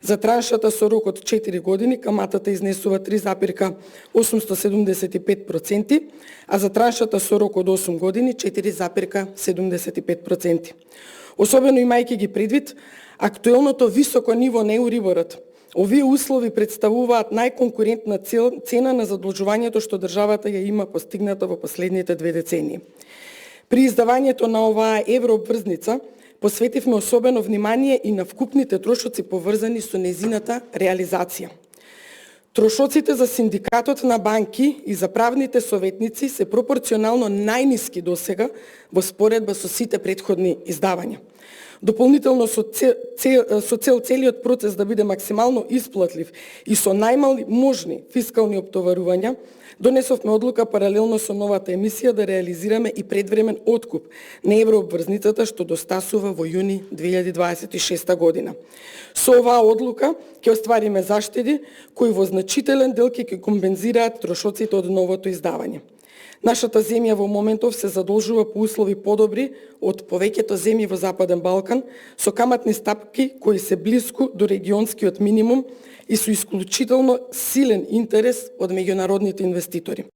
За траншата со рок од 4 години каматата изнесува 3,875%, а за траншата со рок од 8 години 4,75%. Особено имајќи ги предвид актуелното високо ниво на Еуриборот, овие услови представуваат најконкурентна цена на задолжувањето што државата ја има постигната во последните 2 децении. При издавањето на оваа еврообврзница посветивме особено внимание и на вкупните трошоци поврзани со нејзината реализација. Трошоците за синдикатот на банки и за правните советници се пропорционално најниски досега во споредба со сите претходни издавања. Дополнително со цел целиот процес да биде максимално исплатлив и со најмали можни фискални оптоварувања, донесовме одлука паралелно со новата емисија да реализираме и предвремен откуп на еврообврзницата што достасува во јуни 2026 година. Со оваа одлука ќе оствариме заштеди кои во значителен дел ќе компензираат трошоците од новото издавање. Нашата земја во моментов се задолжува по услови подобри од повеќето земји во Западен Балкан со каматни стапки кои се блиску до регионскиот минимум и со исклучително силен интерес од меѓународните инвеститори.